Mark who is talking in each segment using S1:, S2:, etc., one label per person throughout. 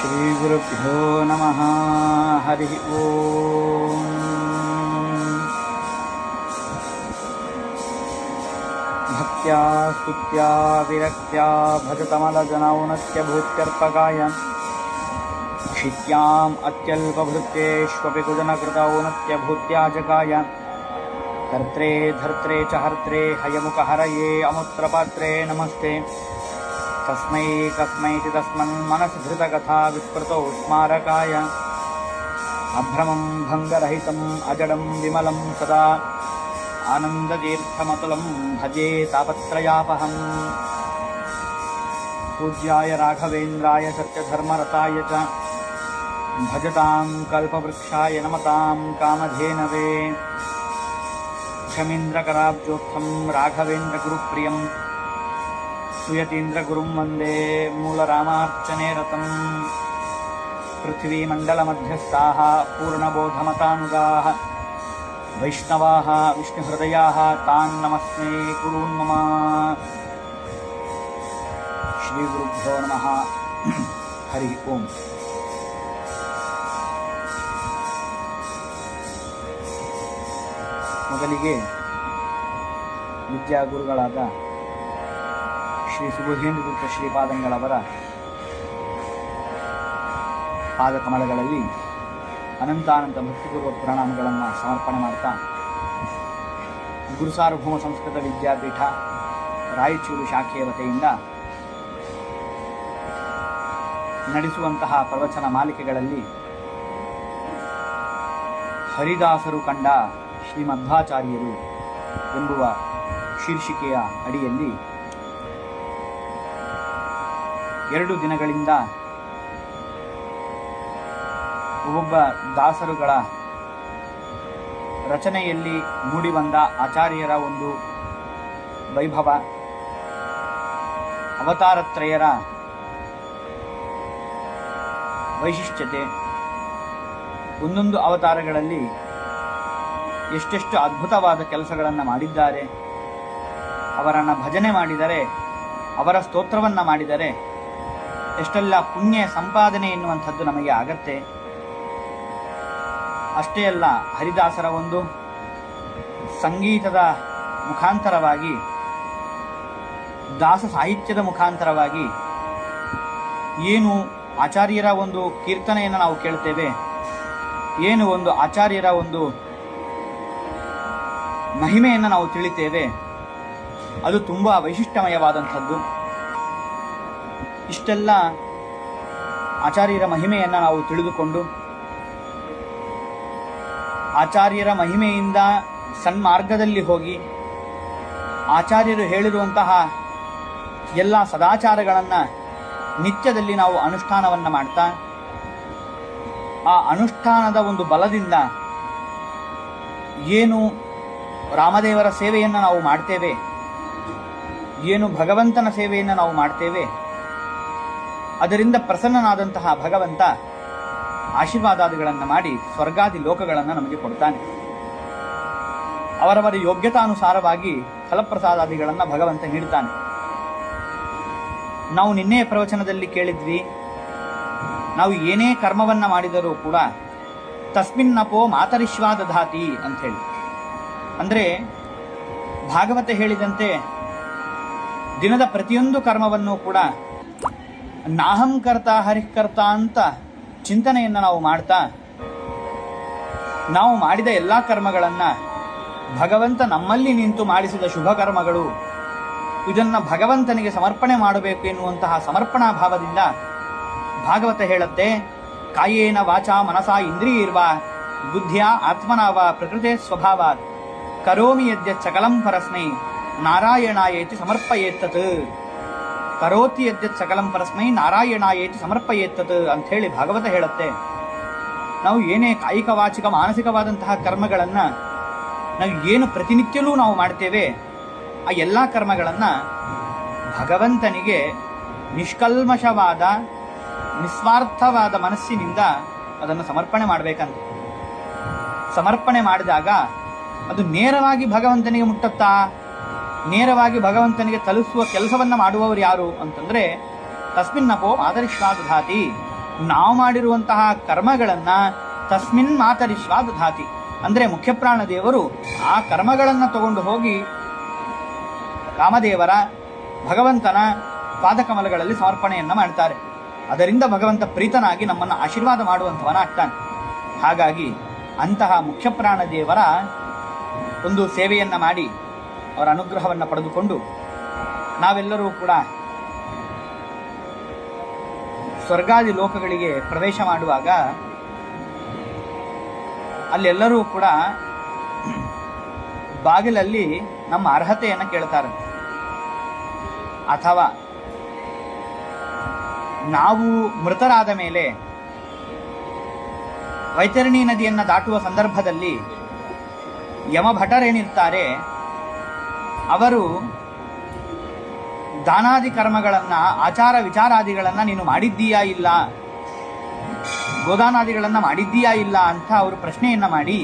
S1: ಶ್ರೀಗುರುಭ್ಯೋ ನಮಃ. ಹರಿ ಓಂ. ಭಕ್ತ್ಯಾ ಸ್ತುತ್ಯಾ ವಿರಕ್ತ್ಯಾ ಭಜತಮಲಜನೌನತ್ಯ ಭೂತ್ಯರ್ಪಕಾಯ ಕ್ಷಿತ್ಯಾಂ ಅತ್ಯಲ್ಪಭೃತ್ಯೇಷ್ವಪಿ ಕುಜನಕೃತ ಔನತ್ಯ ಭೂತ್ಯಾಜಕಾಯ ಕರ್ತ್ರೇ ಧರ್ತ್ರೇ ಚ ಹರ್ತ್ರೇ ಹಯಮುಖಹರಯೇ ಅಮುತ್ರಪಾತ್ರೇ ನಮಸ್ತೆ. ತಸ್ಮೈ ಕಸ್ಮೈತಿ ತಸ್ಮನ್ ಮನಸಿ ಧೃತಕಥಾ ವಿಸ್ಮೃತೌ ಸ್ಮಾರಕಾಯ ಅಭ್ರಮಂ ಭಂಗರಹಿತಂ ಅಜಡಂ ವಿಮಲಂ ಸದಾ ಆನಂದತೀರ್ಥಮತುಲಂ ಭಜೆ ತಾಪತ್ರಯಾಪಹಂ. ಪೂಜ್ಯಾಯ ರಾಘವೇಂದ್ರಾಯ ಸತ್ಯಧರ್ಮರತಾಯ ಚ ಭಜತಾಂ ಕಲ್ಪವೃಕ್ಷಾಯ ನಮತಾಂ ಕಾಮಧೇನವೇ. ಕ್ಷಮೀಂದ್ರಕರಾಬ್ಜೋತ್ಥಂ ರಾಘವೇಂದ್ರ ಗುರುಪ್ರಿಯಂ ಸುಯತೀಂದ್ರಗುರುಂ ವಂದೇ ಮೂಲರಾಮಾರ್ಚನೆ ರತಂ. ಪೃಥ್ವೀಮಂಡಲಮಧ್ಯಸ್ಥಾಃ ಪೂರ್ಣಬೋಧಮತಾನುಗಾಃ ವೈಷ್ಣವಾಃ ವಿಷ್ಣುಹೃದಯಾಃ ತಾನ್ ನಮಸ್ಮೇ ಕುರುನ್ ಮಮ. ಶ್ರೀ ಗುರುಭ್ಯೋ ನಮಃ. ಹರಿ ಓಂ. ಮೊದಲಿಗೆ ವಿದ್ಯಾಗುರುಗಳಾದ ಶ್ರೀ ಸುಬುಧೇಂದ್ರ ಶ್ರೀಪಾದಂಗಳವರ ಪಾದಕಮಲಗಳಲ್ಲಿ ಅನಂತಾನಂತ ಭಕ್ತಿಪೂರ್ವಕ ಪ್ರಣಾಮಗಳನ್ನು ಸಮರ್ಪಣೆ ಮಾಡ್ತಾ, ಗುರು ಸಾರ್ವಭೌಮ ಸಂಸ್ಕೃತ ವಿದ್ಯಾಪೀಠ ರಾಯಚೂರು ಶಾಖೆಯ ವತಿಯಿಂದ ನಡೆಸುವಂತಹ ಪ್ರವಚನ ಮಾಲಿಕೆಗಳಲ್ಲಿ ಹರಿದಾಸರು ಕಂಡ ಶ್ರೀಮಧ್ವಾಚಾರ್ಯರು ಎಂಬುವ ಶೀರ್ಷಿಕೆಯ ಅಡಿಯಲ್ಲಿ 2 ದಿನಗಳಿಂದ ಒಬ್ಬೊಬ್ಬ ದಾಸರುಗಳ ರಚನೆಯಲ್ಲಿ ಮೂಡಿಬಂದ ಆಚಾರ್ಯರ ಒಂದು ವೈಭವ, ಅವತಾರತ್ರಯರ ವೈಶಿಷ್ಟ್ಯತೆ, ಒಂದೊಂದು ಅವತಾರಗಳಲ್ಲಿ ಎಷ್ಟೆಷ್ಟು ಅದ್ಭುತವಾದ ಕೆಲಸಗಳನ್ನು ಮಾಡಿದ್ದಾರೆ, ಅವರನ್ನು ಭಜನೆ ಮಾಡಿದರೆ, ಅವರ ಸ್ತೋತ್ರವನ್ನು ಮಾಡಿದರೆ ಎಷ್ಟೆಲ್ಲ ಪುಣ್ಯ ಸಂಪಾದನೆ ಎನ್ನುವಂಥದ್ದು ನಮಗೆ ಆಗತ್ತೆ. ಅಷ್ಟೇ ಅಲ್ಲ, ಹರಿದಾಸರ ಒಂದು ಸಂಗೀತದ ಮುಖಾಂತರವಾಗಿ, ದಾಸ ಸಾಹಿತ್ಯದ ಮುಖಾಂತರವಾಗಿ ಏನು ಆಚಾರ್ಯರ ಒಂದು ಕೀರ್ತನೆಯನ್ನು ನಾವು ಕೇಳ್ತೇವೆ, ಏನು ಒಂದು ಆಚಾರ್ಯರ ಒಂದು ಮಹಿಮೆಯನ್ನು ನಾವು ತಿಳಿತೇವೆ, ಅದು ತುಂಬ ವೈಶಿಷ್ಟ್ಯಮಯವಾದಂಥದ್ದು. ಇಷ್ಟೆಲ್ಲ ಆಚಾರ್ಯರ ಮಹಿಮೆಯನ್ನು ನಾವು ತಿಳಿದುಕೊಂಡು, ಆಚಾರ್ಯರ ಮಹಿಮೆಯಿಂದ ಸನ್ಮಾರ್ಗದಲ್ಲಿ ಹೋಗಿ ಆಚಾರ್ಯರು ಹೇಳಿರುವಂತಹ ಎಲ್ಲ ಸದಾಚಾರಗಳನ್ನು ನಿತ್ಯದಲ್ಲಿ ನಾವು ಅನುಷ್ಠಾನವನ್ನು ಮಾಡ್ತಾ, ಆ ಅನುಷ್ಠಾನದ ಒಂದು ಬಲದಿಂದ ಏನು ರಾಮದೇವರ ಸೇವೆಯನ್ನು ನಾವು ಮಾಡ್ತೇವೆ, ಏನು ಭಗವಂತನ ಸೇವೆಯನ್ನು ನಾವು ಮಾಡ್ತೇವೆ, ಅದರಿಂದ ಪ್ರಸನ್ನನಾದಂತಹ ಭಗವಂತ ಆಶೀರ್ವಾದಾದಿಗಳನ್ನು ಮಾಡಿ ಸ್ವರ್ಗಾದಿ ಲೋಕಗಳನ್ನು ನಮಗೆ ಕೊಡ್ತಾನೆ. ಅವರವರ ಯೋಗ್ಯತಾನುಸಾರವಾಗಿ ಫಲಪ್ರಸಾದಾದಿಗಳನ್ನು ಭಗವಂತ ನೀಡ್ತಾನೆ. ನಾವು ನಿನ್ನೆಯ ಪ್ರವಚನದಲ್ಲಿ ಕೇಳಿದ್ವಿ, ನಾವು ಏನೇ ಕರ್ಮವನ್ನು ಮಾಡಿದರೂ ಕೂಡ ತಸ್ಮಿನ್ನಪೋ ಮಾತರಿಶ್ವಾ ದಧಾತಿ ಅಂಥೇಳಿ. ಅಂದರೆ ಭಾಗವತ ಹೇಳಿದಂತೆ ದಿನದ ಪ್ರತಿಯೊಂದು ಕರ್ಮವನ್ನು ಕೂಡ ನಾಹಂಕರ್ತ ಹರಿಕರ್ತ ಅಂತ ಚಿಂತನೆಯನ್ನು ನಾವು ಮಾಡ್ತಾ, ನಾವು ಮಾಡಿದ ಎಲ್ಲ ಕರ್ಮಗಳನ್ನು ಭಗವಂತ ನಮ್ಮಲ್ಲಿ ನಿಂತು ಮಾಡಿಸಿದ ಶುಭ ಕರ್ಮಗಳು, ಇದನ್ನು ಭಗವಂತನಿಗೆ ಸಮರ್ಪಣೆ ಮಾಡಬೇಕು ಎನ್ನುವಂತಹ ಸಮರ್ಪಣಾ ಭಾವದಿಂದ ಭಾಗವತ ಹೇಳುತ್ತೆ, ಕಾಯೇನ ವಾಚಾ ಮನಸಾ ಇಂದ್ರಿಯರ್ವಾ ಬುದ್ಧಿಯ ಆತ್ಮನಾವ ಪ್ರಕೃತೆ ಸ್ವಭಾವಾತ್ ಕರೋಮಿ ಯದ್ಯತ್ ಸಕಲಂ ಪರಸ್ಮೈ ನಾರಾಯಣಾಯೇತಿ ಸಮರ್ಪಯೇತ್ತತ್. ಕರೋತಿ ಯದ್ಯತ್ ಸಕಲಂ ಪರಸ್ಮೈ ನಾರಾಯಣಾಯೇತಿ ಸಮರ್ಪಯೇತ್ತತ್ ಅಂಥೇಳಿ ಭಾಗವತ ಹೇಳುತ್ತೆ. ನಾವು ಏನೇ ಕಾಯಿಕ ವಾಚಿಕ ಮಾನಸಿಕವಾದಂತಹ ಕರ್ಮಗಳನ್ನು ನಾವು ಏನು ಪ್ರತಿನಿತ್ಯವೂ ನಾವು ಮಾಡ್ತೇವೆ, ಆ ಎಲ್ಲ ಕರ್ಮಗಳನ್ನು ಭಗವಂತನಿಗೆ ನಿಷ್ಕಲ್ಮಶವಾದ ನಿಸ್ವಾರ್ಥವಾದ ಮನಸ್ಸಿನಿಂದ ಅದನ್ನು ಸಮರ್ಪಣೆ ಮಾಡಬೇಕಂತ. ಸಮರ್ಪಣೆ ಮಾಡಿದಾಗ ಅದು ನೇರವಾಗಿ ಭಗವಂತನಿಗೆ ಮುಟ್ಟುತ್ತಾ, ನೇರವಾಗಿ ಭಗವಂತನಿಗೆ ತಲುಪಿಸುವ ಕೆಲಸವನ್ನು ಮಾಡುವವರು ಯಾರು ಅಂತಂದರೆ ತಸ್ಮಿನ್ನಪೋ ಮಾತರಿಶ್ವಾ ದಧಾತಿ ನಾವು ಮಾಡಿರುವಂತಹ ಕರ್ಮಗಳನ್ನು ತಸ್ಮಿನ್ ಮಾತರಿಶ್ವಾ ದಧಾತಿ, ಅಂದರೆ ಮುಖ್ಯಪ್ರಾಣ ದೇವರು ಆ ಕರ್ಮಗಳನ್ನು ತಗೊಂಡು ಹೋಗಿ ರಾಮದೇವರ ಭಗವಂತನ ಪಾದಕಮಲಗಳಲ್ಲಿ ಸಮರ್ಪಣೆಯನ್ನು ಮಾಡ್ತಾರೆ. ಅದರಿಂದ ಭಗವಂತ ಪ್ರೀತನಾಗಿ ನಮ್ಮನ್ನು ಆಶೀರ್ವಾದ ಮಾಡುವಂಥವನಾಗ್ತಾನೆ. ಹಾಗಾಗಿ ಅಂತಹ ಮುಖ್ಯಪ್ರಾಣ ದೇವರ ಒಂದು ಸೇವೆಯನ್ನು ಮಾಡಿ ಅವರ ಅನುಗ್ರಹವನ್ನು ಪಡೆದುಕೊಂಡು ನಾವೆಲ್ಲರೂ ಕೂಡ ಸ್ವರ್ಗಾದಿ ಲೋಕಗಳಿಗೆ ಪ್ರವೇಶ ಮಾಡುವಾಗ ಅಲ್ಲೆಲ್ಲರೂ ಕೂಡ ಬಾಗಿಲಲ್ಲಿ ನಮ್ಮ ಅರ್ಹತೆಯನ್ನು ಕೇಳ್ತಾರೆ. ಅಥವಾ ನಾವು ಮೃತರಾದ ಮೇಲೆ ವೈತರಣಿ ನದಿಯನ್ನು ದಾಟುವ ಸಂದರ್ಭದಲ್ಲಿ ಯಮಭಟರೇನಿರ್ತಾರೆ ಅವರು ದಾನಾದಿ ಕರ್ಮಗಳನ್ನು, ಆಚಾರ ವಿಚಾರಾದಿಗಳನ್ನು ನೀನು ಮಾಡಿದ್ದೀಯಾ ಇಲ್ಲ, ಗೋದಾನಾದಿಗಳನ್ನು ಮಾಡಿದ್ದೀಯಾ ಇಲ್ಲ ಅಂತ ಅವರು ಪ್ರಶ್ನೆಯನ್ನು ಮಾಡಿ,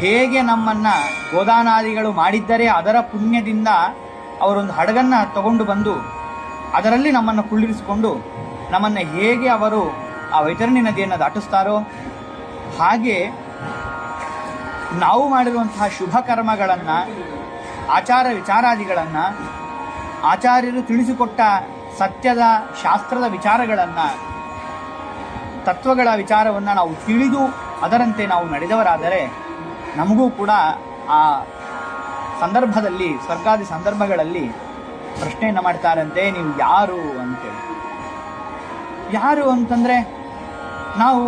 S1: ಹೇಗೆ ನಮ್ಮನ್ನು ಗೋದಾನಾದಿಗಳು ಮಾಡಿದ್ದರೆ ಅದರ ಪುಣ್ಯದಿಂದ ಅವರೊಂದು ಹಡಗನ್ನು ತಗೊಂಡು ಬಂದು ಅದರಲ್ಲಿ ನಮ್ಮನ್ನು ಕುಳ್ಳಿರಿಸಿಕೊಂಡು ನಮ್ಮನ್ನು ಹೇಗೆ ಅವರು ಆ ವೈತರಣಿ ನದಿಯನ್ನು ದಾಟಿಸ್ತಾರೋ ಹಾಗೆ ನಾವು ಮಾಡಿರುವಂತಹ ಶುಭ ಕರ್ಮಗಳನ್ನು, ಆಚಾರ ವಿಚಾರಾದಿಗಳನ್ನು, ಆಚಾರ್ಯರು ತಿಳಿಸಿಕೊಟ್ಟ ಸತ್ಯದ ಶಾಸ್ತ್ರದ ವಿಚಾರಗಳನ್ನು, ತತ್ವಗಳ ವಿಚಾರವನ್ನು ನಾವು ತಿಳಿದು ಅದರಂತೆ ನಾವು ನಡೆದವರಾದರೆ ನಮಗೂ ಕೂಡ ಆ ಸಂದರ್ಭದಲ್ಲಿ, ಸ್ವರ್ಗಾದಿ ಸಂದರ್ಭಗಳಲ್ಲಿ ಪ್ರಶ್ನೆಯನ್ನು ಮಾಡ್ತಾರಂತೆ, ನೀವು ಯಾರು ಅಂತೇಳಿ. ಯಾರು ಅಂತಂದರೆ, ನಾವು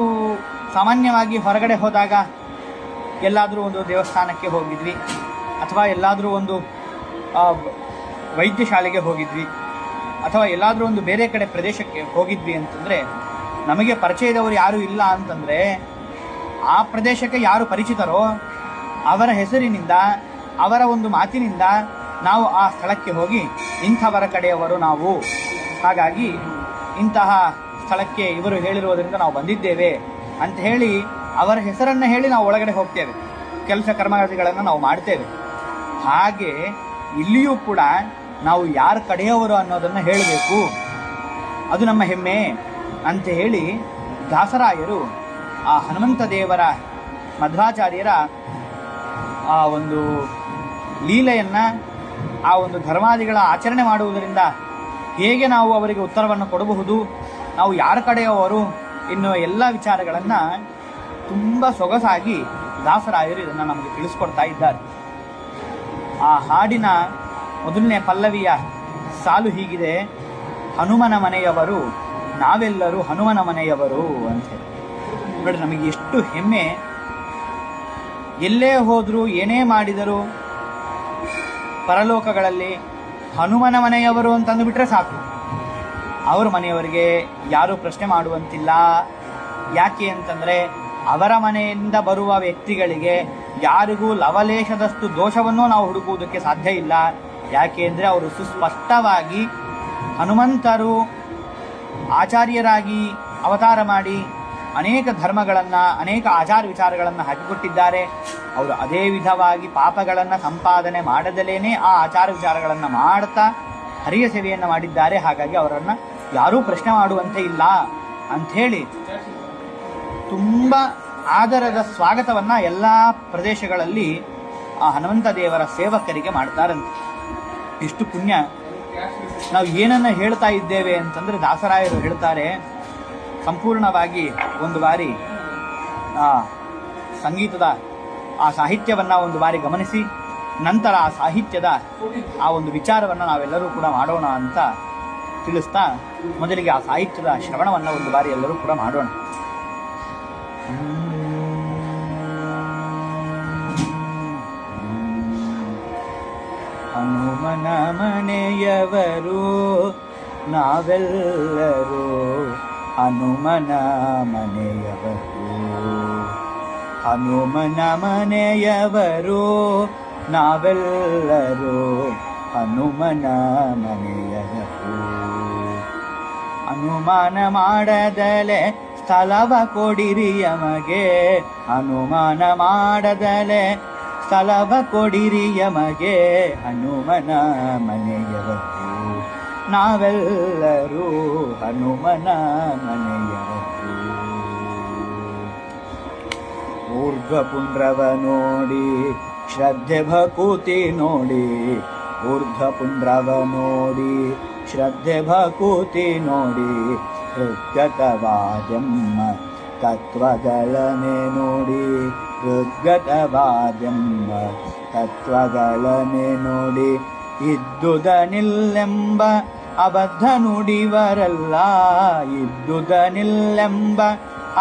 S1: ಸಾಮಾನ್ಯವಾಗಿ ಹೊರಗಡೆ ಹೋದಾಗ ಎಲ್ಲಾದರೂ ಒಂದು ದೇವಸ್ಥಾನಕ್ಕೆ ಹೋಗಿದ್ವಿ, ಅಥವಾ ಎಲ್ಲಾದರೂ ಒಂದು ವೈದ್ಯಶಾಲೆಗೆ ಹೋಗಿದ್ವಿ, ಅಥವಾ ಎಲ್ಲಾದರೂ ಒಂದು ಬೇರೆ ಕಡೆ ಪ್ರದೇಶಕ್ಕೆ ಹೋಗಿದ್ವಿ ಅಂತಂದರೆ ನಮಗೆ ಪರಿಚಯದವರು ಯಾರೂ ಇಲ್ಲ ಅಂತಂದರೆ ಆ ಪ್ರದೇಶಕ್ಕೆ ಯಾರು ಪರಿಚಿತರೋ ಅವರ ಹೆಸರಿನಿಂದ, ಅವರ ಒಂದು ಮಾತಿನಿಂದ ನಾವು ಆ ಸ್ಥಳಕ್ಕೆ ಹೋಗಿ ಇಂಥವರ ಕಡೆಯವರು ನಾವು, ಹಾಗಾಗಿ ಇಂತಹ ಸ್ಥಳಕ್ಕೆ ಇವರು ಹೇಳಿರುವುದರಿಂದ ನಾವು ಬಂದಿದ್ದೇವೆ ಅಂತ ಹೇಳಿ ಅವರ ಹೆಸರನ್ನು ಹೇಳಿ ನಾವು ಒಳಗಡೆ ಹೋಗ್ತೇವೆ, ಕೆಲಸ ಕರ್ಮಾದಿಗಳನ್ನು ನಾವು ಮಾಡ್ತೇವೆ. ಹಾಗೆ ಇಲ್ಲಿಯೂ ಕೂಡ ನಾವು ಯಾರ ಕಡೆಯವರು ಅನ್ನೋದನ್ನು ಹೇಳಬೇಕು, ಅದು ನಮ್ಮ ಹೆಮ್ಮೆ ಅಂತ ಹೇಳಿ ದಾಸರಾಯರು ಆ ಹನುಮಂತ ದೇವರ, ಮಧ್ವಾಚಾರ್ಯರ ಆ ಒಂದು ಲೀಲೆಯನ್ನು, ಆ ಒಂದು ಧರ್ಮಾದಿಗಳ ಆಚರಣೆ ಮಾಡುವುದರಿಂದ ಹೇಗೆ ನಾವು ಅವರಿಗೆ ಉತ್ತರವನ್ನು ಕೊಡಬಹುದು, ನಾವು ಯಾರ ಕಡೆಯವರು ಎನ್ನುವ ಎಲ್ಲ ವಿಚಾರಗಳನ್ನು ತುಂಬ ಸೊಗಸಾಗಿ ದಾಸರಾಯರು ಇದನ್ನು ನಮಗೆ ತಿಳಿಸ್ಕೊಡ್ತಾ ಇದ್ದಾರೆ. ಆ ಹಾಡಿನ ಮೊದಲನೇ ಪಲ್ಲವಿಯ ಸಾಲು ಹೀಗಿದೆ: ಹನುಮನ ಮನೆಯವರು ನಾವೆಲ್ಲರೂ ಹನುಮನ ಮನೆಯವರು ಅಂತ ಹೇಳಿ. ನೋಡಿ, ನಮಗೆ ಎಷ್ಟು ಹೆಮ್ಮೆ. ಎಲ್ಲೇ ಹೋದರೂ ಏನೇ ಮಾಡಿದರೂ ಪರಲೋಕಗಳಲ್ಲಿ ಹನುಮನ ಮನೆಯವರು ಅಂತಂದುಬಿಟ್ರೆ ಸಾಕು, ಅವ್ರ ಮನೆಯವರಿಗೆ ಯಾರೂ ಪ್ರಶ್ನೆ ಮಾಡುವಂತಿಲ್ಲ. ಯಾಕೆ ಅಂತಂದರೆ ಅವರ ಮನೆಯಿಂದ ಬರುವ ವ್ಯಕ್ತಿಗಳಿಗೆ ಯಾರಿಗೂ ಲವಲೇಶದಷ್ಟು ದೋಷವನ್ನು ನಾವು ಹುಡುಕುವುದಕ್ಕೆ ಸಾಧ್ಯ ಇಲ್ಲ. ಯಾಕೆ ಅಂದರೆ ಅವರು ಸುಸ್ಪಷ್ಟವಾಗಿ ಹನುಮಂತರು ಆಚಾರ್ಯರಾಗಿ ಅವತಾರ ಮಾಡಿ ಅನೇಕ ಧರ್ಮಗಳನ್ನು, ಅನೇಕ ಆಚಾರ ವಿಚಾರಗಳನ್ನು ಹಾಕಿಕೊಟ್ಟಿದ್ದಾರೆ. ಅವರು ಅದೇ ವಿಧವಾಗಿ ಪಾಪಗಳನ್ನು ಸಂಪಾದನೆ ಮಾಡದಲೇನೆ ಆ ಆಚಾರ ವಿಚಾರಗಳನ್ನು ಮಾಡ್ತಾ ಹರಿಯ ಸೇವೆಯನ್ನು ಮಾಡಿದ್ದಾರೆ. ಹಾಗಾಗಿ ಅವರನ್ನು ಯಾರೂ ಪ್ರಶ್ನೆ ಮಾಡುವಂತೆ ಇಲ್ಲ ಅಂಥೇಳಿ ತುಂಬ ಆದರದ ಸ್ವಾಗತವನ್ನು ಎಲ್ಲ ಪ್ರದೇಶಗಳಲ್ಲಿ ಆ ಹನುಮಂತ ದೇವರ ಸೇವಕರಿಗೆ ಮಾಡ್ತಾರಂತೆ. ಎಷ್ಟು ಪುಣ್ಯ. ನಾವು ಏನನ್ನು ಹೇಳ್ತಾ ಇದ್ದೇವೆ ಅಂತಂದರೆ, ದಾಸರಾಯರು ಹೇಳ್ತಾರೆ, ಸಂಪೂರ್ಣವಾಗಿ ಒಂದು ಬಾರಿ ಸಂಗೀತದ ಆ ಸಾಹಿತ್ಯವನ್ನು ಒಂದು ಬಾರಿ ಗಮನಿಸಿ ನಂತರ ಆ ಸಾಹಿತ್ಯದ ಆ ಒಂದು ವಿಚಾರವನ್ನು ನಾವೆಲ್ಲರೂ ಕೂಡ ಮಾಡೋಣ ಅಂತ ತಿಳಿಸ್ತಾ, ಮೊದಲಿಗೆ ಆ ಸಾಹಿತ್ಯದ ಶ್ರವಣವನ್ನು ಒಂದು ಬಾರಿ ಎಲ್ಲರೂ ಕೂಡ ಮಾಡೋಣ. ಹನುಮನ ಮನೆಯವರು ನಾವೆಲ್ಲರೂ ಹನುಮನ ಮನೆಯವರು, ಹನುಮನ ಮನೆಯವರು ನಾವೆಲ್ಲರೂ ಹನುಮನ ಮನೆಯವರು. ಅನುಮಾನ ಮಾಡದಲೆ ಸ್ಥಳವ ಕೊಡಿರಿ ಯಮಗೆ, ಅನುಮಾನ ಮಾಡದಲೆ ಸ್ಥಳವ ಕೊಡಿರಿ ಯಮಗೆ, ಹನುಮನ ಮನೆಯವರು ನಾವೆಲ್ಲರೂ ಹನುಮನ ಮನೆಯವರು. ಊರ್ಧ್ವಪುಂಡ್ರವ ನೋಡಿ ಶ್ರದ್ಧೆ ಭಕುತಿ ನೋಡಿ, ಊರ್ಧ್ವಪುಂಡ್ರವ ನೋಡಿ ಶ್ರದ್ಧೆ ಭಕುತಿ ನೋಡಿ, ಹೃದ್ಗತವಾದ್ಯಮ್ಮ ತತ್ವಗಳನೆ ನೋಡಿ, ಹೃದ್ಗತವಾದ್ಯಮ್ಮ ತತ್ವಗಳನೆ ನೋಡಿ, ಇದ್ದುದನಿಲ್ಲೆಂಬ ಅಬದ್ಧ ನುಡಿವರಲ್ಲ, ಇದ್ದುದನಿಲ್ಲೆಂಬ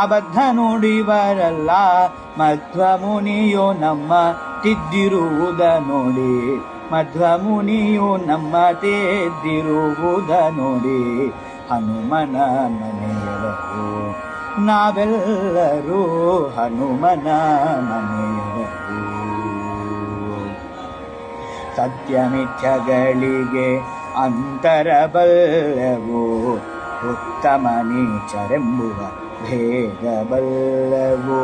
S1: ಅಬದ್ಧ ನುಡಿವರಲ್ಲ, ಮಧ್ವ ಮುನಿಯೋ ನಮ್ಮ ತಿದ್ದಿರುವುದ ನೋಡಿ, ಮಧ್ವ ಮುನಿಯು ನಮ್ಮ ತೆದ್ದಿರುವುದ ನೋಡಿ, ಹನುಮನ ಮನೆಯವರು ನಾವೆಲ್ಲರೂ ಹನುಮನ ಮನೆಯವರು. ಸತ್ಯಮಿಥ್ಯಗಳಿಗೆ ಅಂತರ ಬಲ್ಲವು, ಉತ್ತಮ ನೀಚರೆಂಬುವ ಭೇದ ಬಲ್ಲವು,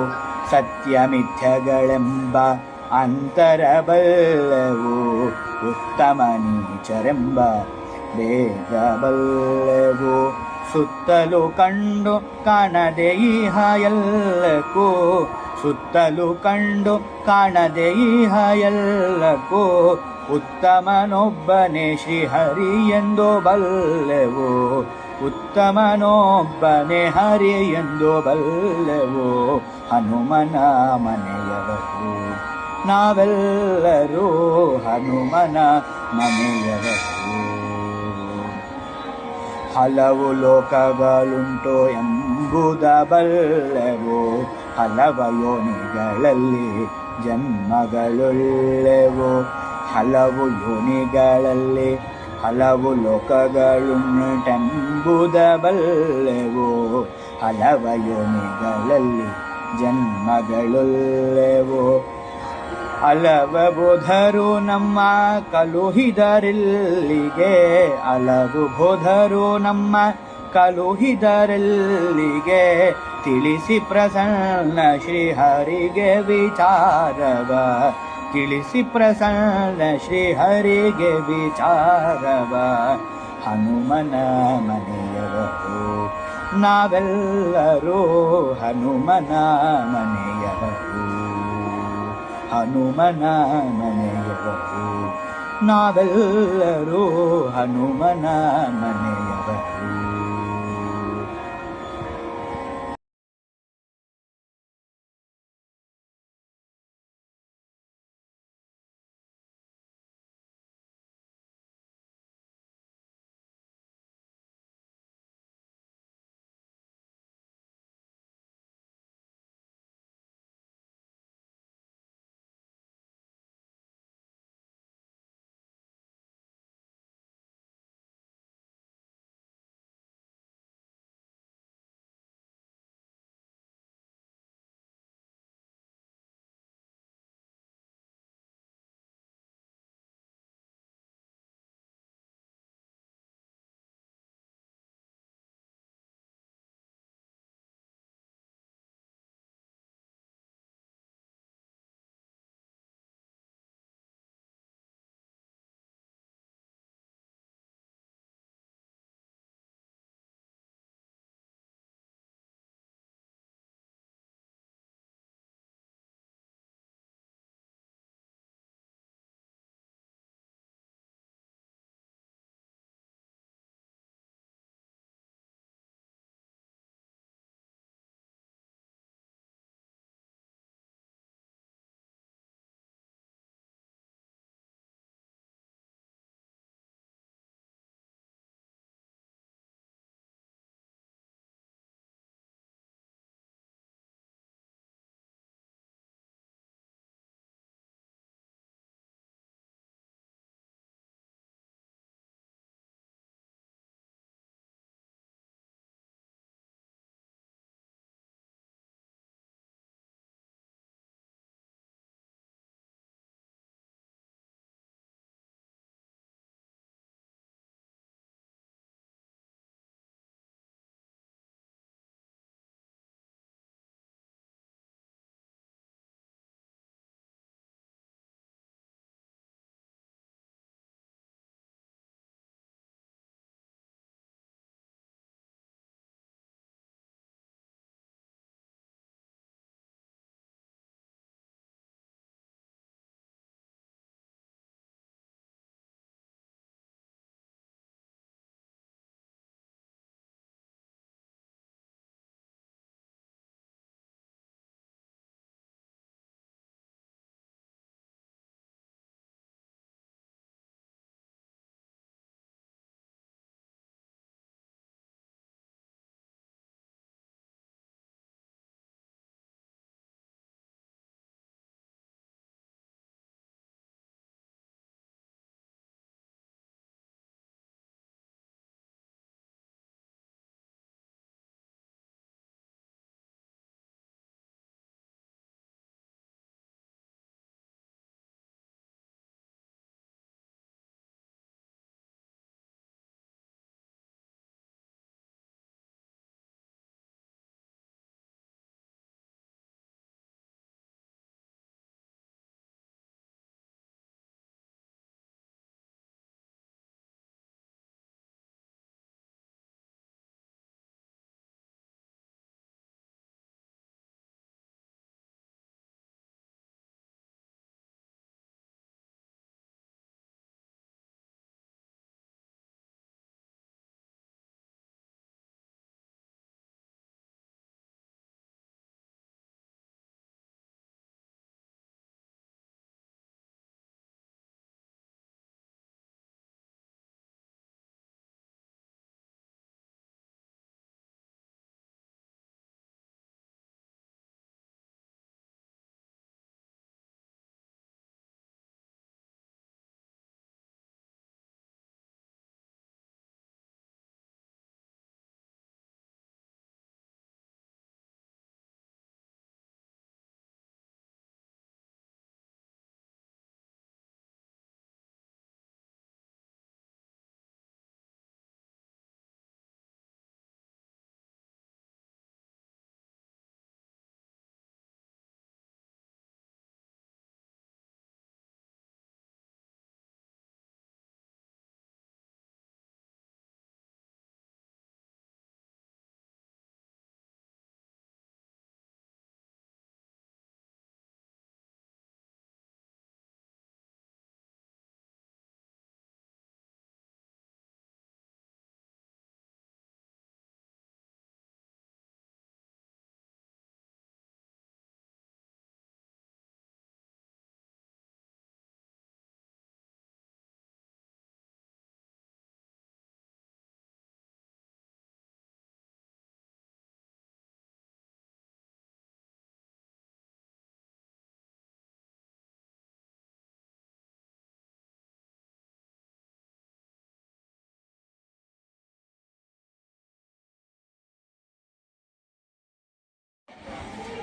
S1: ಸತ್ಯಮಿಥ್ಯಗಳೆಂಬ ಅಂತರ ಬಲ್ಲವು, ಉತ್ತಮ ನೀಚರೆಂಬ ಭೇದ ಬಲ್ಲವು, ಸುತ್ತಲೂ ಕಂಡು ಕಾಣದೆ ಇಹ ಎಲ್ಲಕ್ಕೂ, ಸುತ್ತಲೂ ಕಂಡು ಕಾಣದೆ ಇಹ ಎಲ್ಲಕ್ಕೂ, ಉತ್ತಮನೊಬ್ಬನೇ ಶ್ರೀಹರಿ ಎಂದು ಬಲ್ಲೆವು, ಉತ್ತಮನೊಬ್ಬನೇ ಹರಿ ಎಂದು ಬಲ್ಲೆವು, ಹನುಮನ ಮನೆಯವರು ನಾವೆಲ್ಲರೂ ಹನುಮನ ಮನೆಯವರು. ಹಲವು ಲೋಕಗಳುಂಟು ಎಂಬುದ ಬಲ್ಲೆವು, ಹಲವ ಯೋನಿಗಳಲ್ಲಿ ಜನ್ಮಗಳುಳ್ಳೆವು, ಹಲವು ಯೋನಿಗಳಲ್ಲಿ ಹಲವು ಲೋಕಗಳುಂಟೆಂಬುದ ಬಲ್ಲೆವು, ಹಲವ ಯೋನಿಗಳಲ್ಲಿ ಜನ್ಮಗಳುಳ್ಳೆವು, ಹಲವ ಬೋಧರು ನಮ್ಮ ಕಳುಹಿದರಿಲ್ಲಿಗೆ, ಹಲವು ಬೋಧರು ನಮ್ಮ ಕಳುಹಿದರಿಲ್ಲಿಗೆ, ತಿಳಿಸಿ ಪ್ರಸನ್ನ ಶ್ರೀಹರಿಗೆ ವಿಚಾರವ, ತಿಳಿಸಿ ಪ್ರಸನ್ನ ಶ್ರೀಹರಿಗೆ ವಿಚಾರವ, ಹನುಮನ ಮನೆಯವರು ನಾವೆಲ್ಲರೂ ಹನುಮನ ಮನೆಯವರು, ಹನುಮನ ಮನೆಯವರು ನಾವೆಲ್ಲರೂ ಹನುಮನ ಮನೆಯವರು.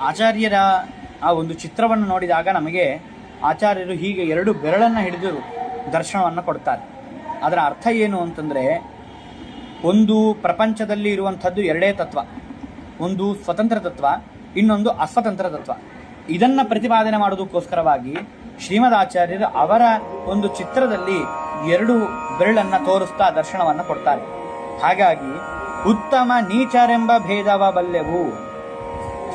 S1: ಆಚಾರ್ಯರ ಆ ಒಂದು ಚಿತ್ರವನ್ನು ನೋಡಿದಾಗ ನಮಗೆ ಆಚಾರ್ಯರು ಹೀಗೆ 2 ಬೆರಳನ್ನು ಹಿಡಿದು ದರ್ಶನವನ್ನು ಕೊಡ್ತಾರೆ. ಅದರ ಅರ್ಥ ಏನು ಅಂತಂದರೆ, ಒಂದು ಪ್ರಪಂಚದಲ್ಲಿ ಇರುವಂಥದ್ದು 2 ತತ್ವ, ಒಂದು ಸ್ವತಂತ್ರ ತತ್ವ, ಇನ್ನೊಂದು ಅಸ್ವತಂತ್ರ ತತ್ವ. ಇದನ್ನು ಪ್ರತಿಪಾದನೆ ಮಾಡೋದಕ್ಕೋಸ್ಕರವಾಗಿ ಶ್ರೀಮದ್ ಆಚಾರ್ಯರು ಅವರ ಒಂದು ಚಿತ್ರದಲ್ಲಿ 2 ಬೆರಳನ್ನು ತೋರಿಸ್ತಾ ದರ್ಶನವನ್ನು ಕೊಡ್ತಾರೆ. ಹಾಗಾಗಿ ಉತ್ತಮ ನೀಚರೆಂಬ ಭೇದವ ಬಲ್ಲೆವು.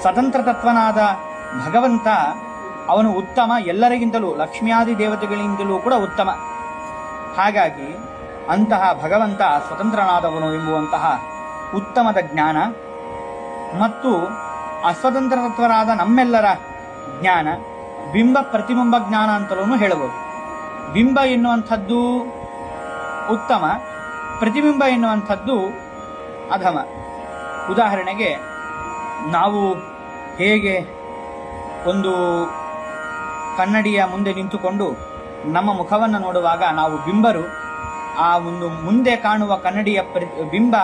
S1: ಸ್ವತಂತ್ರ ತತ್ವನಾದ ಭಗವಂತ ಅವನು ಉತ್ತಮ, ಎಲ್ಲರಿಗಿಂತಲೂ ಲಕ್ಷ್ಮಿಯಾದಿ ದೇವತೆಗಳಿಂದಲೂ ಕೂಡ ಉತ್ತಮ. ಹಾಗಾಗಿ ಅಂತಹ ಭಗವಂತ ಸ್ವತಂತ್ರನಾದವನು ಎಂಬುವಂತಹ ಉತ್ತಮದ ಜ್ಞಾನ ಮತ್ತು ಅಸ್ವತಂತ್ರ ತತ್ವರಾದ ನಮ್ಮೆಲ್ಲರ ಜ್ಞಾನ ಬಿಂಬ ಪ್ರತಿಬಿಂಬ ಜ್ಞಾನ ಅಂತಲೂ ಹೇಳಬಹುದು. ಬಿಂಬ ಎನ್ನುವಂಥದ್ದು ಉತ್ತಮ, ಪ್ರತಿಬಿಂಬ ಎನ್ನುವಂಥದ್ದು ಅಧಮ. ಉದಾಹರಣೆಗೆ ನಾವು ಹೇಗೆ ಒಂದು ಕನ್ನಡಿಯ ಮುಂದೆ ನಿಂತುಕೊಂಡು ನಮ್ಮ ಮುಖವನ್ನು ನೋಡುವಾಗ ನಾವು ಬಿಂಬರು, ಆ ಒಂದು ಮುಂದೆ ಕಾಣುವ ಕನ್ನಡಿಯ ಬಿಂಬ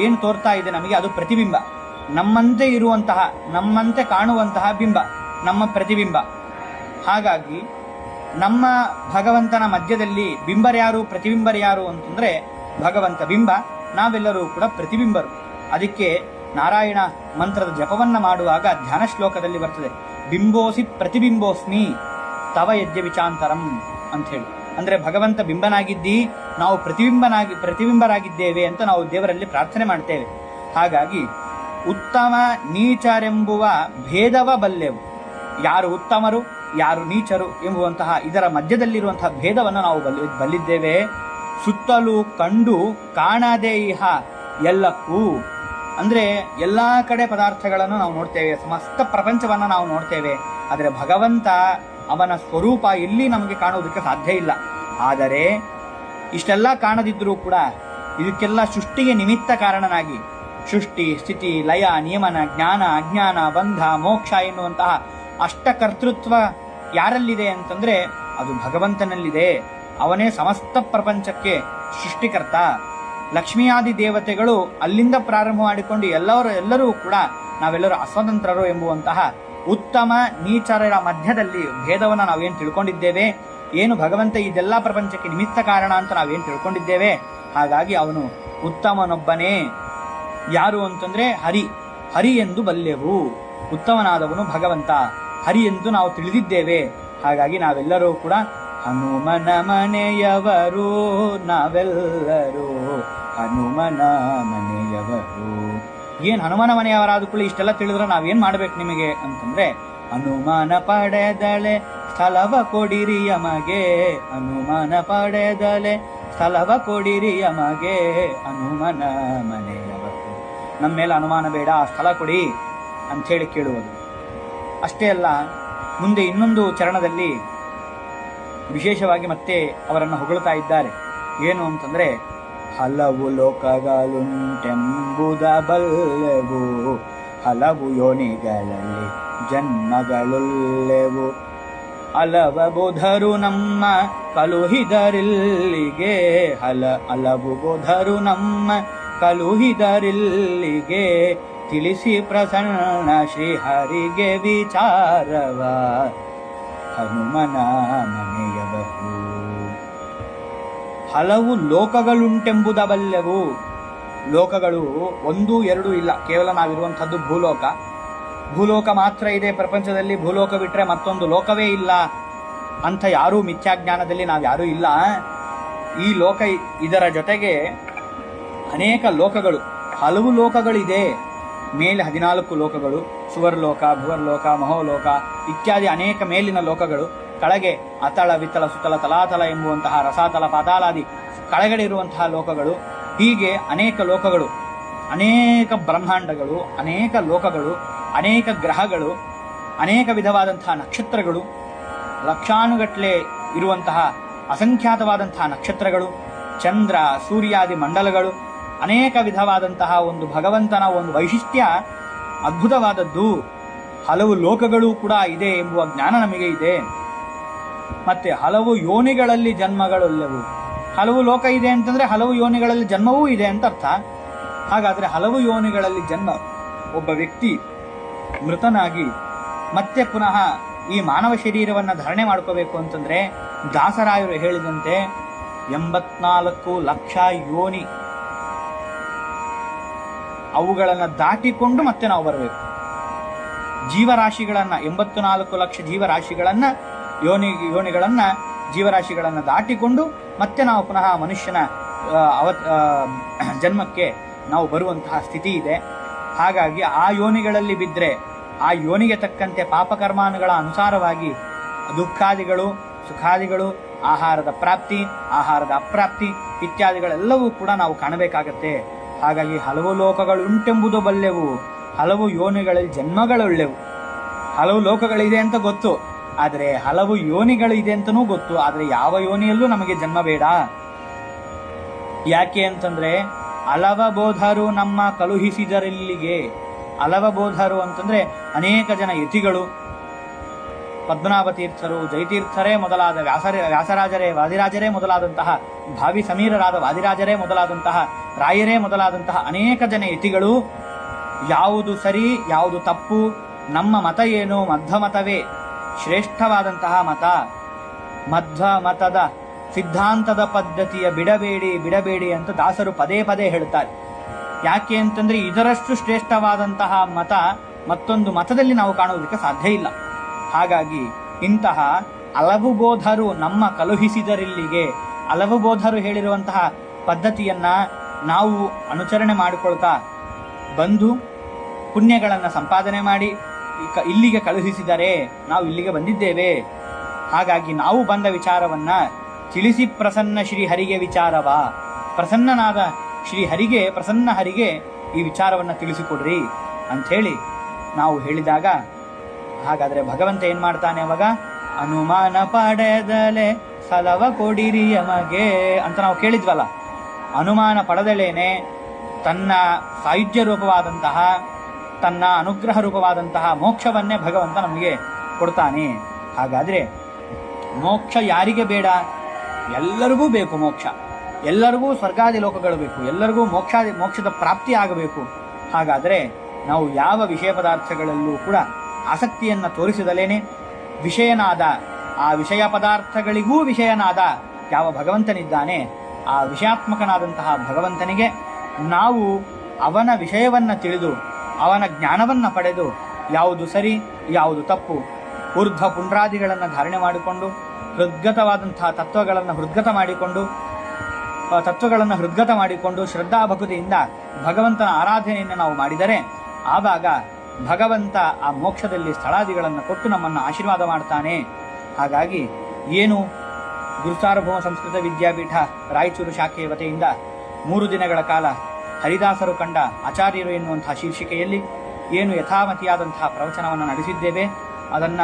S1: ಏನು ತೋರ್ತಾ ಇದೆ ನಮಗೆ, ಅದು ಪ್ರತಿಬಿಂಬ. ನಮ್ಮಂತೆ ಇರುವಂತಹ, ನಮ್ಮಂತೆ ಕಾಣುವಂತಹ ಬಿಂಬ ನಮ್ಮ ಪ್ರತಿಬಿಂಬ. ಹಾಗಾಗಿ ನಮ್ಮ ಭಗವಂತನ ಮಧ್ಯದಲ್ಲಿ ಬಿಂಬರ್ಯಾರು ಪ್ರತಿಬಿಂಬರ್ಯಾರು ಅಂತಂದರೆ ಭಗವಂತ ಬಿಂಬ, ನಾವೆಲ್ಲರೂ ಕೂಡ ಪ್ರತಿಬಿಂಬರು. ಅದಕ್ಕೆ ನಾರಾಯಣ ಮಂತ್ರದ ಜಪವನ್ನು ಮಾಡುವಾಗ ಧ್ಯಾನ ಶ್ಲೋಕದಲ್ಲಿ ಬರ್ತದೆ, ಬಿಂಬೋಸಿ ಪ್ರತಿಬಿಂಬೋಸ್ಮಿ ತವ ಯಜ್ಞ ವಿಚಾಂತರಂ ಅಂಥೇಳಿ. ಅಂದರೆ ಭಗವಂತ ಬಿಂಬನಾಗಿದ್ದಿ, ನಾವು ಪ್ರತಿಬಿಂಬರಾಗಿದ್ದೇವೆ ಅಂತ ನಾವು ದೇವರಲ್ಲಿ ಪ್ರಾರ್ಥನೆ ಮಾಡ್ತೇವೆ. ಹಾಗಾಗಿ ಉತ್ತಮ ನೀಚರೆಂಬುವ ಭೇದವ ಬಲ್ಲೆವು. ಯಾರು ಉತ್ತಮರು ಯಾರು ನೀಚರು ಎಂಬುವಂತಹ ಇದರ ಮಧ್ಯದಲ್ಲಿರುವಂತಹ ಭೇದವನ್ನು ನಾವು ಬಲ್ಲಿದ್ದೇವೆ. ಸುತ್ತಲೂ ಕಂಡು ಕಾಣದೇ ಇಹ ಎಲ್ಲಕ್ಕೂ, ಅಂದರೆ ಎಲ್ಲ ಕಡೆ ಪದಾರ್ಥಗಳನ್ನು ನಾವು ನೋಡ್ತೇವೆ, ಸಮಸ್ತ ಪ್ರಪಂಚವನ್ನು ನಾವು ನೋಡ್ತೇವೆ. ಆದರೆ ಭಗವಂತ ಅವನ ಸ್ವರೂಪ ಎಲ್ಲಿ ನಮಗೆ ಕಾಣುವುದಕ್ಕೆ ಸಾಧ್ಯ ಇಲ್ಲ. ಆದರೆ ಇಷ್ಟೆಲ್ಲ ಕಾಣದಿದ್ದರೂ ಕೂಡ ಇದಕ್ಕೆಲ್ಲ ಸೃಷ್ಟಿಗೆ ನಿಮಿತ್ತ ಕಾರಣನಾಗಿ, ಸೃಷ್ಟಿ ಸ್ಥಿತಿ ಲಯ ನಿಯಮನ ಜ್ಞಾನ ಅಜ್ಞಾನ ಬಂಧ ಮೋಕ್ಷ ಎನ್ನುವಂತಹ ಅಷ್ಟಕರ್ತೃತ್ವ ಯಾರಲ್ಲಿದೆ ಅಂತಂದರೆ ಅದು ಭಗವಂತನಲ್ಲಿದೆ. ಅವನೇ ಸಮಸ್ತ ಪ್ರಪಂಚಕ್ಕೆ ಸೃಷ್ಟಿಕರ್ತ. ಲಕ್ಷ್ಮಿಯಾದಿ ದೇವತೆಗಳು ಅಲ್ಲಿಂದ ಪ್ರಾರಂಭ ಮಾಡಿಕೊಂಡು ಎಲ್ಲರೂ ಕೂಡ ನಾವೆಲ್ಲರೂ ಅಸ್ವತಂತ್ರರು ಎಂಬುವಂತಹ ಉತ್ತಮ ನೀಚರರ ಮಧ್ಯದಲ್ಲಿ ಭೇದವನ್ನು ನಾವೇನು ತಿಳ್ಕೊಂಡಿದ್ದೇವೆ, ಏನು ಭಗವಂತ ಇದೆಲ್ಲ ಪ್ರಪಂಚಕ್ಕೆ ನಿಮಿತ್ತ ಕಾರಣ ಅಂತ ನಾವೇನು ತಿಳ್ಕೊಂಡಿದ್ದೇವೆ. ಹಾಗಾಗಿ ಅವನು ಉತ್ತಮನೊಬ್ಬನೇ. ಯಾರು ಅಂತಂದ್ರೆ ಹರಿ ಎಂದು ಬಲ್ಲೆವು. ಉತ್ತಮನಾದವನು ಭಗವಂತ, ಹರಿ ಎಂದು ನಾವು ತಿಳಿದಿದ್ದೇವೆ. ಹಾಗಾಗಿ ನಾವೆಲ್ಲರೂ ಕೂಡ ಹನುಮನ ಮನೆಯವರು, ನಾವೆಲ್ಲರೂ ಹನುಮನ ಮನೆಯವರು. ಏನ್ ಹನುಮನ ಮನೆಯವರಾದ ಕೂಡ ಇಷ್ಟೆಲ್ಲ ತಿಳಿದ್ರೆ ನಾವೇನ್ ಮಾಡ್ಬೇಕು ನಿಮಗೆ ಅಂತಂದ್ರೆ, ಹನುಮನ ಪಡೆದಳೆ ಸ್ಥಳವ ಕೊಡಿರಿ ಯಮಗೆ, ಹನುಮನ ಪಡೆದಳೆ ಸ್ಥಳವ ಕೊಡಿರಿ ಯಮಗೆ, ಹನುಮನ ಮನೆಯವರು. ನಮ್ಮ ಮೇಲೆ ಅನುಮಾನ ಬೇಡ, ಆ ಸ್ಥಳ ಕೊಡಿ ಅಂಥೇಳಿ ಕೇಳುವುದು. ಅಷ್ಟೇ ಅಲ್ಲ, ಮುಂದೆ ಇನ್ನೊಂದು ಚರಣದಲ್ಲಿ ವಿಶೇಷವಾಗಿ ಮತ್ತೆ ಅವರನ್ನು ಹೊಗಳುತ್ತಾ ಇದ್ದಾರೆ. ಏನು ಅಂತಂದ್ರೆ, ಹಲವು ಲೋಕಗಳುಂಟೆಂಬುದ ಬಲ್ಲೆವು, ಹಲವು ಯೋನಿಗಳಲ್ಲಿ ಜನ್ಮಗಳುಲ್ಲೆವು, ಹಲವ ಬೋಧರು ನಮ್ಮ ಕಳುಹಿದರಿಲ್ಲಿಗೆ, ಹಲವು ಬೋಧರು ನಮ್ಮ ಕಳುಹಿದರಿಲ್ಲಿಗೆ, ತಿಳಿಸಿ ಪ್ರಸನ್ನ ಶ್ರೀಹರಿಗೆ ವಿಚಾರವ ಹನುಮನ ಮನೆಯವರು. ಹಲವು ಲೋಕಗಳುಂಟೆಂಬುದ ಬಲ್ಲೆವು. ಲೋಕಗಳು 1, 2 ಇಲ್ಲ, ಕೇವಲ ನಾವಿರುವಂಥದ್ದು ಭೂಲೋಕ ಮಾತ್ರ ಇದೆ ಪ್ರಪಂಚದಲ್ಲಿ. ಭೂಲೋಕ ಬಿಟ್ಟರೆ ಮತ್ತೊಂದು ಲೋಕವೇ ಇಲ್ಲ ಅಂತ ಯಾರೂ ಮಿಥ್ಯಾಜ್ಞಾನದಲ್ಲಿ ನಾವು ಯಾರೂ ಇಲ್ಲ. ಈ ಲೋಕ, ಇದರ ಜೊತೆಗೆ ಅನೇಕ ಲೋಕಗಳು, ಹಲವು ಲೋಕಗಳಿದೆ. ಮೇಲೆ 14 ಲೋಕಗಳು, ಸುವರ್ಲೋಕ ಭುವರ್ಲೋಕ ಮಹೋಲೋಕ ಇತ್ಯಾದಿ ಅನೇಕ ಮೇಲಿನ ಲೋಕಗಳು, ಕೆಳಗೆ ಅತಳ ವಿತಳ ಸುತಲ ತಲಾತಲ ಎಂಬುವಂತಹ ರಸಾತಲ ಪಾತಾಲಾದಿ ಕೆಳಗಡೆ ಇರುವಂತಹ ಲೋಕಗಳು. ಹೀಗೆ ಅನೇಕ ಲೋಕಗಳು, ಅನೇಕ ಬ್ರಹ್ಮಾಂಡಗಳು, ಅನೇಕ ಲೋಕಗಳು, ಅನೇಕ ಗ್ರಹಗಳು, ಅನೇಕ ವಿಧವಾದಂತಹ ನಕ್ಷತ್ರಗಳು, ಲಕ್ಷಾನುಗಟ್ಟಲೆ ಇರುವಂತಹ ಅಸಂಖ್ಯಾತವಾದಂತಹ ನಕ್ಷತ್ರಗಳು, ಚಂದ್ರ ಸೂರ್ಯಾದಿ ಮಂಡಲಗಳು, ಅನೇಕ ವಿಧವಾದಂತಹ ಒಂದು ಭಗವಂತನ ಒಂದು ವೈಶಿಷ್ಟ್ಯ ಅದ್ಭುತವಾದದ್ದು. ಹಲವು ಲೋಕಗಳು ಕೂಡ ಇದೆ ಎಂಬುವ ಜ್ಞಾನ ನಮಗೆ ಇದೆ. ಮತ್ತೆ ಹಲವು ಯೋನಿಗಳಲ್ಲಿ ಜನ್ಮಗಳುಲ್ಲವು. ಹಲವು ಲೋಕ ಇದೆ ಅಂತಂದ್ರೆ ಹಲವು ಯೋನಿಗಳಲ್ಲಿ ಜನ್ಮವೂ ಇದೆ ಅಂತ ಅರ್ಥ. ಹಾಗಾದ್ರೆ ಹಲವು ಯೋನಿಗಳಲ್ಲಿ ಜನ್ಮ, ಒಬ್ಬ ವ್ಯಕ್ತಿ ಮೃತನಾಗಿ ಮತ್ತೆ ಪುನಃ ಈ ಮಾನವ ಶರೀರವನ್ನು ಧಾರಣೆ ಮಾಡ್ಕೋಬೇಕು ಅಂತಂದ್ರೆ ದಾಸರಾಯರು ಹೇಳಿದಂತೆ 84 ಲಕ್ಷ ಯೋನಿ ಅವುಗಳನ್ನು ದಾಟಿಕೊಂಡು ಮತ್ತೆ ನಾವು ಬರಬೇಕು. ಜೀವರಾಶಿಗಳನ್ನ 84 ಲಕ್ಷ ಜೀವರಾಶಿಗಳನ್ನ ದಾಟಿಕೊಂಡು ಮತ್ತೆ ನಾವು ಪುನಃ ಮನುಷ್ಯನ ಜನ್ಮಕ್ಕೆ ನಾವು ಬರುವಂತಹ ಸ್ಥಿತಿ ಇದೆ. ಹಾಗಾಗಿ ಆ ಯೋನಿಗಳಲ್ಲಿ ಬಿದ್ದರೆ ಆ ಯೋನಿಗೆ ತಕ್ಕಂತೆ ಪಾಪಕರ್ಮಾನುಗಳ ಅನುಸಾರವಾಗಿ ದುಃಖಾದಿಗಳು ಸುಖಾದಿಗಳು, ಆಹಾರದ ಪ್ರಾಪ್ತಿ, ಆಹಾರದ ಅಪ್ರಾಪ್ತಿ ಇತ್ಯಾದಿಗಳೆಲ್ಲವೂ ಕೂಡ ನಾವು ಕಾಣಬೇಕಾಗತ್ತೆ. ಹಾಗಾಗಿ ಹಲವು ಲೋಕಗಳುಂಟೆಂಬುದು ಬಲ್ಲೆವು, ಹಲವು ಯೋನಿಗಳಲ್ಲಿ ಜನ್ಮಗಳುಳ್ಳೆವು. ಹಲವು ಲೋಕಗಳಿದೆ ಅಂತ ಗೊತ್ತು, ಆದರೆ ಹಲವು ಯೋನಿಗಳಿದೆ ಅಂತನೂ ಗೊತ್ತು. ಆದರೆ ಯಾವ ಯೋನಿಯಲ್ಲೂ ನಮಗೆ ಜನ್ಮ ಬೇಡ. ಯಾಕೆ ಅಂತಂದ್ರೆ ಅಲವಬೋಧರು ನಮ್ಮ ಕಳುಹಿಸಿದರಿಲ್ಲಿಗೆ. ಅಲವಬೋಧರು ಅಂತಂದ್ರೆ ಅನೇಕ ಜನ ಯತಿಗಳು, ಪದ್ಮನಾಭ ತೀರ್ಥರು, ಜಯತೀರ್ಥರೇ ಮೊದಲಾದ ವ್ಯಾಸರಾಜರೇ, ವಾದಿರಾಜರೇ ಮೊದಲಾದಂತಹ, ಭಾವಿ ಸಮೀರರಾದ ವಾದಿರಾಜರೇ ಮೊದಲಾದಂತಹ, ರಾಯರೇ ಮೊದಲಾದಂತಹ ಅನೇಕ ಜನ ಯತಿಗಳು ಯಾವುದು ಸರಿ ಯಾವುದು ತಪ್ಪು, ನಮ್ಮ ಮತ ಏನು, ಮಧ್ವಮತವೇ ಶ್ರೇಷ್ಠವಾದಂತಹ ಮತ, ಮಧ್ವಮತದ ಸಿದ್ಧಾಂತದ ಪದ್ಧತಿಯ ಬಿಡಬೇಡಿ ಅಂತ ದಾಸರು ಪದೇ ಪದೇ ಹೇಳುತ್ತಾರೆ. ಯಾಕೆ ಅಂತಂದ್ರೆ ಇದರಷ್ಟು ಶ್ರೇಷ್ಠವಾದಂತಹ ಮತ ಮತ್ತೊಂದು ಮತದಲ್ಲಿ ನಾವು ಕಾಣುವುದಕ್ಕೆ ಸಾಧ್ಯ ಇಲ್ಲ. ಹಾಗಾಗಿ ಇಂತಹ ಹಲವು ಬೋಧರು ನಮ್ಮ ಕಳುಹಿಸಿದರಿಲ್ಲಿಗೆ, ಹಲವು ಬೋಧರು ಹೇಳಿರುವಂತಹ ಪದ್ಧತಿಯನ್ನ ನಾವು ಅನುಸರಣೆ ಮಾಡಿಕೊಳ್ತಾ ಬಂದು ಪುಣ್ಯಗಳನ್ನು ಸಂಪಾದನೆ ಮಾಡಿ ಇಲ್ಲಿಗೆ ಕಳುಹಿಸಿದರೆ ನಾವು ಇಲ್ಲಿಗೆ ಬಂದಿದ್ದೇವೆ. ಹಾಗಾಗಿ ನಾವು ಬಂದ ವಿಚಾರವನ್ನ ತಿಳಿಸಿ ಪ್ರಸನ್ನ ಶ್ರೀಹರಿಗೆ ವಿಚಾರವ, ಪ್ರಸನ್ನನಾದ ಶ್ರೀಹರಿಗೆ, ಪ್ರಸನ್ನ ಹರಿಗೆ ಈ ವಿಚಾರವನ್ನ ತಿಳಿಸಿಕೊಡ್ರಿ ಅಂಥೇಳಿ ನಾವು ಹೇಳಿದಾಗ, ಹಾಗಾದ್ರೆ ಭಗವಂತ ಏನ್ ಮಾಡ್ತಾನೆ ಅವಾಗ? ಅನುಮಾನ ಪಡೆದಲೆ ಸಲವ ಕೊಡಿರಿ ಯಮಗೆ ಅಂತ ನಾವು ಕೇಳಿದ್ವಲ್ಲ. ಅನುಮಾನ ಪಡೆದಲೇನೆ ತನ್ನ ಸಾಯುಜ್ಯ ರೂಪವಾದಂತಹ, ತನ್ನ ಅನುಗ್ರಹ ರೂಪವಾದಂತಹ ಮೋಕ್ಷವನ್ನೇ ಭಗವಂತ ನಮಗೆ ಕೊಡ್ತಾನೆ. ಹಾಗಾದ್ರೆ ಮೋಕ್ಷ ಯಾರಿಗೆ ಬೇಡ? ಎಲ್ಲರಿಗೂ ಬೇಕು ಮೋಕ್ಷ. ಎಲ್ಲರಿಗೂ ಸ್ವರ್ಗಾದಿ ಲೋಕಗಳು ಬೇಕು. ಎಲ್ಲರಿಗೂ ಮೋಕ್ಷದ ಪ್ರಾಪ್ತಿ ಆಗಬೇಕು. ಹಾಗಾದ್ರೆ ನಾವು ಯಾವ ವಿಷಯ ಪದಾರ್ಥಗಳಲ್ಲೂ ಕೂಡ ಆಸಕ್ತಿಯನ್ನ ತೋರಿಸಿದಲೇನೆ ವಿಷಯನಾದ, ಆ ವಿಷಯ ಪದಾರ್ಥಗಳಿಗೂ ವಿಷಯನಾದ ಯಾವ ಭಗವಂತನಿದ್ದಾನೆ, ಆ ವಿಷಯಾತ್ಮಕನಾದಂತಹ ಭಗವಂತನಿಗೆ ನಾವು ಅವನ ವಿಷಯವನ್ನ ತಿಳಿದು ಅವನ ಜ್ಞಾನವನ್ನ ಪಡೆದು ಯಾವುದು ಸರಿ ಯಾವುದು ತಪ್ಪು, ಊರ್ಧ್ವ ಪುಂಡ್ರಾದಿಗಳನ್ನು ಧಾರಣೆ ಮಾಡಿಕೊಂಡು ಹೃದ್ಗತವಾದಂತಹ ತತ್ವಗಳನ್ನು ಹೃದ್ಗತ ಮಾಡಿಕೊಂಡು ಶ್ರದ್ಧಾ ಭಕ್ತಿಯಿಂದ ಭಗವಂತನ ಆರಾಧನೆಯನ್ನು ನಾವು ಮಾಡಿದರೆ ಆವಾಗ ಭಗವಂತ ಆ ಮೋಕ್ಷದಲ್ಲಿ ಸ್ಥಳಾದಿಗಳನ್ನು ಕೊಟ್ಟು ನಮ್ಮನ್ನು ಆಶೀರ್ವಾದ ಮಾಡ್ತಾನೆ. ಹಾಗಾಗಿ ಏನು ಗುರುಸಾರ್ವಭೌಮ ಸಂಸ್ಕೃತ ವಿದ್ಯಾಪೀಠ ರಾಯಚೂರು ಶಾಖೆಯ ವತಿಯಿಂದ 3 ದಿನಗಳ ಕಾಲ ಹರಿದಾಸರು ಕಂಡ ಆಚಾರ್ಯರು ಎನ್ನುವಂತಹ ಶೀರ್ಷಿಕೆಯಲ್ಲಿ ಏನು ಯಥಾಮತಿಯಾದಂತಹ ಪ್ರವಚನವನ್ನು ನಡೆಸಿದ್ದೇವೆ, ಅದನ್ನ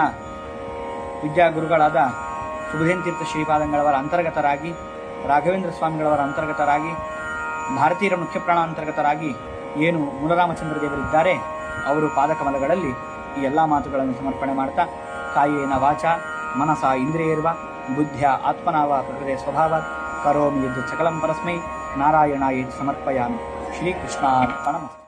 S1: ವಿದ್ಯಾಗುರುಗಳಾದ ಸುಬುಧೇನ್ ತೀರ್ಥ ಶ್ರೀಪಾದಂಗಳವರ ಅಂತರ್ಗತರಾಗಿ, ರಾಘವೇಂದ್ರ ಸ್ವಾಮಿಗಳವರ ಅಂತರ್ಗತರಾಗಿ, ಭಾರತೀಯರ ಮುಖ್ಯ ಪ್ರಾಣ ಅಂತರ್ಗತರಾಗಿ ಏನು ಮೂಲರಾಮಚಂದ್ರ ದೇವರಿದ್ದಾರೆ ಅವರು ಪಾದಕಮಲಗಳಲ್ಲಿ ಈ ಎಲ್ಲ ಮಾತುಗಳನ್ನು ಸಮರ್ಪಣೆ ಮಾಡ್ತಾ, ಕಾಯೇನ ವಾಚ ಮನಸ ಇಂದ್ರಿಯರ್ವ ಬುದ್ಧ್ಯ ಆತ್ಮನಾವ ಪ್ರಕೃತಿಯ ಸ್ವಭಾವ ಕರೋಮಿ ಯದ್ ಸಕಲಂ ಪರಸ್ಮೈ ನಾರಾಯಣಾಯೇತಿ ಸಮರ್ಪಯಾಮಿ. ಶ್ರೀಕೃಷ್ಣಾರ್ಪಣಮಸ್ತು.